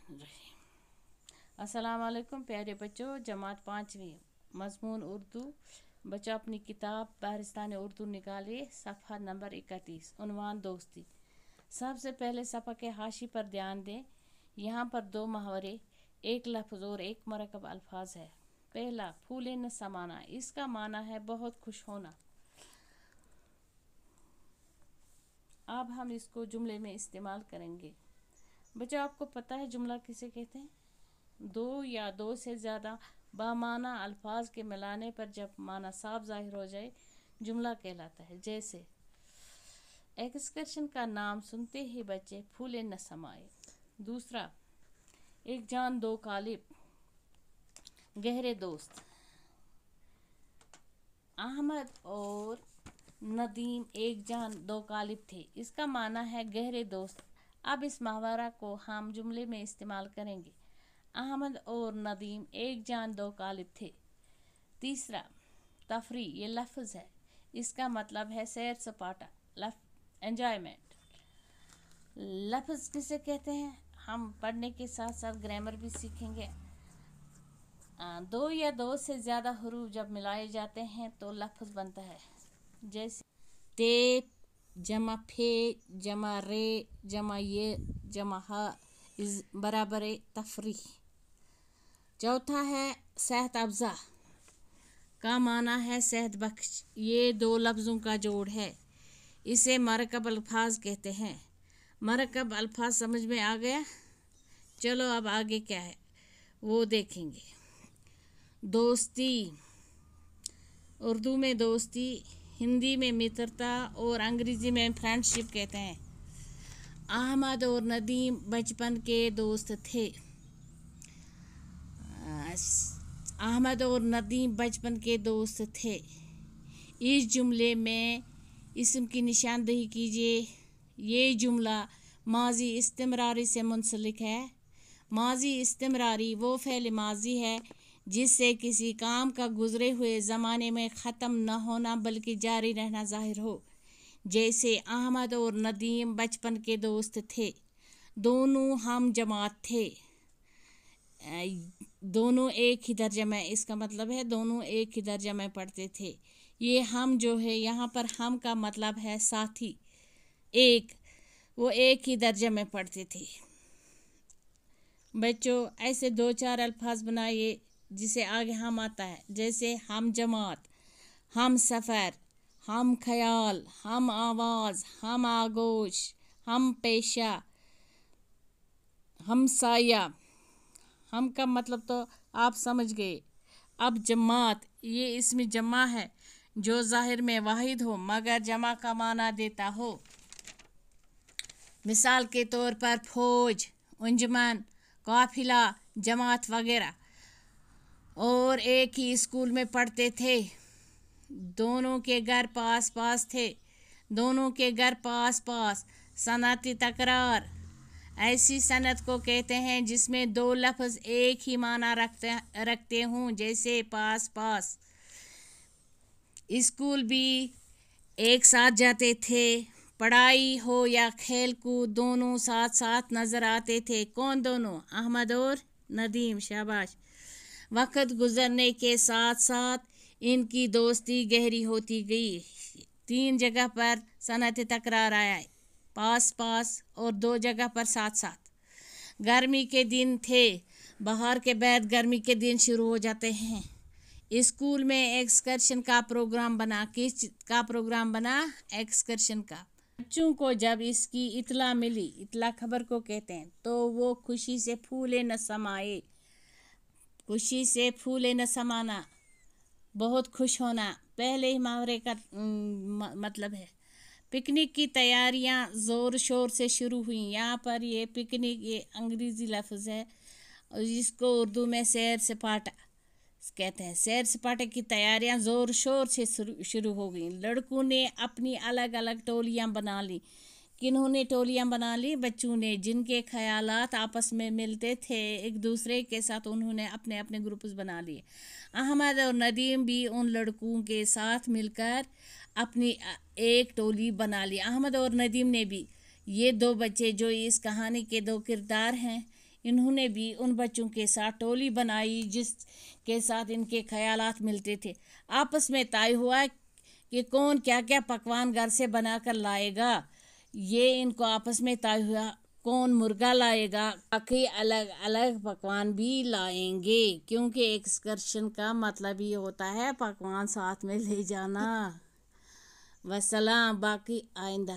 अस्सलाम वालेकुम प्यारे बच्चों। जमात 5वीं मज़मून उर्दू। बच्चों अपनी किताब बहरिस्तान उर्दू निकालिए, सफ़ा नंबर 31, उन्वान दोस्ती। सबसे पहले सफ़ा के हाशी पर ध्यान दें। यहाँ पर 2 मुहावरे, एक लफ्ज़ और एक मरकब अल्फाज है। पहला, फूले न समाना, इसका माना है बहुत खुश होना। अब हम इसको जुमले में इस्तेमाल करेंगे। बच्चों आपको पता है जुमला किसे कहते हैं? 2 या 2 से ज़्यादा बामाना अल्फाज के मिलाने पर जब माना साफ जाहिर हो जाए जुमला कहलाता है। जैसे एक्सकर्शन का नाम सुनते ही बच्चे फूले न समाए। दूसरा, एक जान 2 कालिब, गहरे दोस्त। अहमद और नदीम एक जान 2 कालिब थे, इसका माना है गहरे दोस्त। अब इस मुहावरा को हम जुमले में इस्तेमाल करेंगे। अहमद और नदीम एक जान 2 कालिब थे। तीसरा, तफरी, ये लफ्ज़ है, इसका मतलब है सैर सपाटा, एंजॉयमेंट। लफ्ज़ किसे कहते हैं? हम पढ़ने के साथ साथ ग्रामर भी सीखेंगे। 2 या 2 से ज़्यादा हरूफ जब मिलाए जाते हैं तो लफ्ज़ बनता है। जैसे ते जमा फे जमा रे जमा ये जमा हा इस बराबर तफरी। चौथा है सेहत अफ़ज़ा, का माना है सेहत बख्श। ये 2 लफ्ज़ों का जोड़ है, इसे मरकब अल्फाज कहते हैं। मरकब अल्फाज समझ में आ गया? चलो अब आगे क्या है वो देखेंगे। दोस्ती, उर्दू में दोस्ती, हिंदी में मित्रता और अंग्रेज़ी में फ्रेंडशिप कहते हैं। अहमद और नदीम बचपन के दोस्त थे। अहमद और नदीम बचपन के दोस्त थे। इस जुमले में इस्म की निशानदेही कीजिए। ये जुमला माजी इस्तिमरारी से मुंसलिक है। माजी इस्तिमरारी वो फ़ेल माजी है जिससे किसी काम का गुज़रे हुए ज़माने में ख़त्म न होना बल्कि जारी रहना ज़ाहिर हो। जैसे अहमद और नदीम बचपन के दोस्त थे। दोनों हम जमात थे। दोनों एक ही दर्जा में, इसका मतलब है दोनों एक ही दर्जा में पढ़ते थे। ये हम जो है यहाँ पर हम का मतलब है साथी। वो एक ही दर्जे में पढ़ते थे। बच्चों ऐसे 2-4 अल्फाज बनाइए जिसे आगे हम आता है। जैसे हम जमात, हम सफ़र, हम ख्याल, हम आवाज़, हम आगोश, हम पेशा, हम साया। हम का मतलब तो आप समझ गए। अब जमात, ये इसमें जमा है जो ज़ाहिर में वाहिद हो मगर जमा का माना देता हो। मिसाल के तौर पर फौज, अंजुमन, काफिला, जमात वगैरह। और एक ही स्कूल में पढ़ते थे। दोनों के घर पास पास थे। दोनों के घर पास पास। सनती तकरार, ऐसी सनत को कहते हैं जिसमें 2 लफ्ज़ एक ही माना रखते हों, जैसे पास पास। स्कूल भी एक साथ जाते थे। पढ़ाई हो या खेल कूद दोनों साथ साथ नज़र आते थे। कौन दोनों? अहमद और नदीम। शाबाश। वक्त गुज़रने के साथ साथ इनकी दोस्ती गहरी होती गई। 3 जगह पर सनत तकरार आया, पास पास, और 2 जगह पर साथ साथ। गर्मी के दिन थे। बाहर के बाद गर्मी के दिन शुरू हो जाते हैं। स्कूल में एक्सकर्शन का प्रोग्राम बना। किस का प्रोग्राम बना? एक्सकर्शन का। बच्चों को जब इसकी इतला मिली, इतला खबर को कहते हैं, तो वो खुशी से फूले न समाए। खुशी से फूले न समाना, बहुत खुश होना, पहले ही मुहावरे का मतलब है। पिकनिक की तैयारियां ज़ोर शोर से शुरू हुई। यहाँ पर ये पिकनिक ये अंग्रेज़ी लफ्ज़ है और इसको उर्दू में सैर सपाटा कहते हैं। सैर सपाटे की तैयारियां ज़ोर शोर से शुरू हो गई। लड़कों ने अपनी अलग अलग टोलियां बना ली। किन्होंने टोलियां बना ली? बच्चों ने, जिनके ख़यालात आपस में मिलते थे एक दूसरे के साथ, उन्होंने अपने अपने ग्रुप्स बना लिए। अहमद और नदीम भी उन लड़कों के साथ मिलकर अपनी एक टोली बना ली। अहमद और नदीम ने भी, ये 2 बच्चे जो इस कहानी के 2 किरदार हैं, انہوں نے بھی ان بچوں کے ساتھ ٹولی بنائی جس کے ساتھ ان کے خیالات ملتے تھے۔ آپس میں طے ہوا کہ کون کیا کیا پکوان گھر سے بنا کر لائے گا۔ یہ ان کو آپس میں طے ہوا کون مرغا لائے گا، باقی الگ الگ پکوان بھی لائیں گے، کیونکہ ایکسکرشن کا مطلب یہ ہوتا ہے پکوان ساتھ میں لے جانا۔ وسلام، باقی آئندہ۔